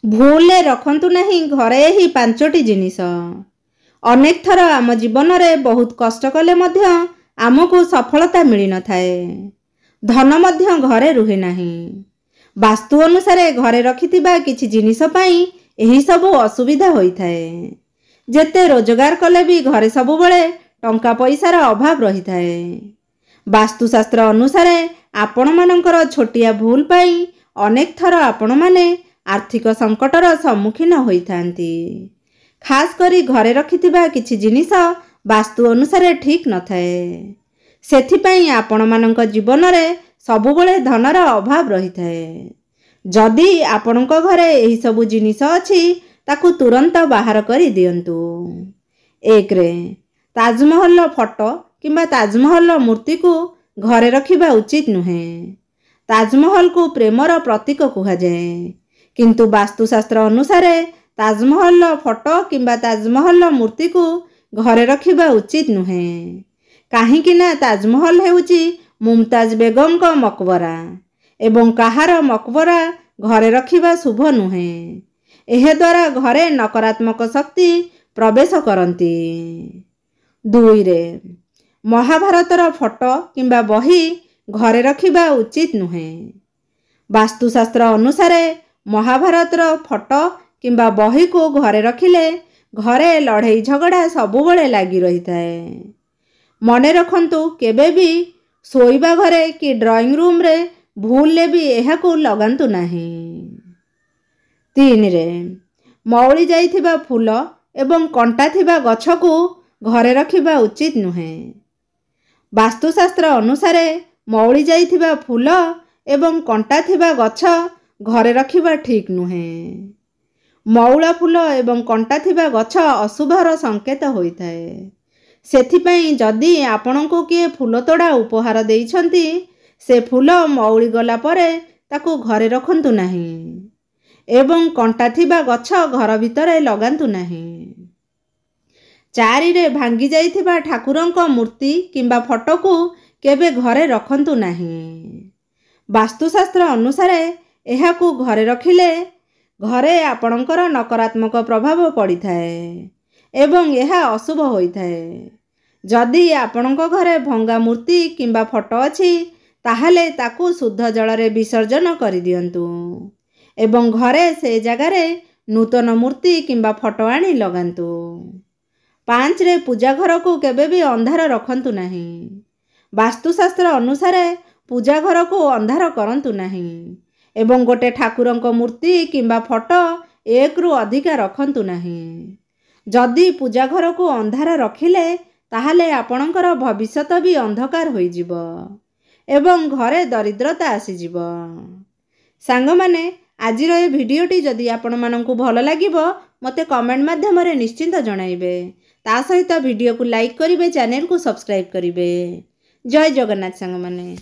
भूल रखंतु नहीं घरे ही 5टी जिनिस। अनेक थर आम जीवन में बहुत कष्ट कले मध्य आमको सफलता मिल न थाए। धन मध्य घरे रुहे नहीं। वास्तु अनुसार घरे रखिथिबा किछि जिनिस पई एही सबु असुविधा होई थाए। जेते रोजगार कले भी घरे सबु बळे टंका पैसार अभाव रही थाए। वास्तुशास्त्र अनुसार आपण मानकर छोटिया भूल पाई अनेक थर आपण माने आर्थिक संकटर सम्मुखीन होई थांती। खास करी घरे रखिथिबा किछि जिनिस वास्तु अनुसार ठीक न थाए। सेथिपई आपण मानक जीवन में सबुबले धनर अभाव रही थाए। जदि आपणक घरे एही सबु जिनिस अछि ताकु तुरंत बाहर करी दियंतु। 1 रे ताजमहल फोटो किंबा ताजमहल मूर्ति को घरे रखिबा उचित नुहे। ताजमहल को प्रेमर प्रतीक कहा जाए, किंतु वास्तुशास्त्र अनुसार ताजमहल फोटो किंबा ताजमहल मूर्ति को घरे रखिबा उचित नुहे। काहेकि ना ताजमहल हेउची मुमताज बेगम को मकबरा एवं कहार मकबरा घरे रखिबा शुभ नुहे। एहे द्वारा घरे नकारात्मक शक्ति प्रवेश करती। 2 रे महाभारतर फोटो किंबा बही घरे रखिबा उचित नुहे। वास्तुशास्त्र अनुसार महाभारतर फोटो किंबा बही को घरे रखिले घरे लड़ाई झगड़ा सबुबले लगी रही थाए। मने रखंतु केबे भी सोईबा घरे कि ड्राइंग रूम रे भूल ले भी एहा को लगांतु नहीं। 3 रे मौली जाइथिबा फूल एवं कंटा थिबा गछ को घरे रखिबा उचित नुहे। वास्तुशास्त्र अनुसार मौली जाइथिबा फूल एवं कंटा थिबा गछ घरे रखिबा ठीक नुहे। मौला फूल एवं कंटा थिबा गछ अशुभर संकेत होइथाए। सेथिपई जदि आपणको किए फूल तोड़ा उपहार देइछंती से फूल मौली गला परे ताकू घरे रखंतु नहीं एवं कंटा थिबा गछ घर भितरे लगांतु नहीं। 4 रे भांगी जाइथिबा ठाकुरंको मूर्ति किंबा फोटो को केबे घरे रखंतु नहीं। वास्तुशास्त्र अनुसार एहा को घरे रखिले घरे आपणकर नकारात्मक प्रभाव पड़ी थाए एवं यह अशुभ होई थाए। जदि आपणक घरे भंगा मूर्ति किंबा फोटो अछि ताहाले ताकू शुद्ध जल रे विसर्जन करि दियंतु एवं घरे से जगार नूतन मूर्ति किंबा फोटो आनी लगांतु। 5 रे पूजा घर को केबे भी अंधार रखंतु नहीं। वास्तुशास्त्र अनुसार पूजा घर को अंधार करंतु नहीं एवं गोटे ठाकुरंको मूर्ति किंबा फोटो 1 रु अधिका रखंतु नहीं। जदि पूजा घर को अंधार रखिले ताहाले आपणकर भविष्यत भी अंधकार होई जिवो एवं घरे दरिद्रता आसी जिवो। सांग माने आजिर ए भिडियोटी जदि आपण माननकु भल लागिबो मते कमेंट माध्यम रे निश्चिंत जणाइबे। ता सहित वीडियो को लाइक करिवे, चैनल को सब्सक्राइब करिवे। जय जगन्नाथ सांग माने।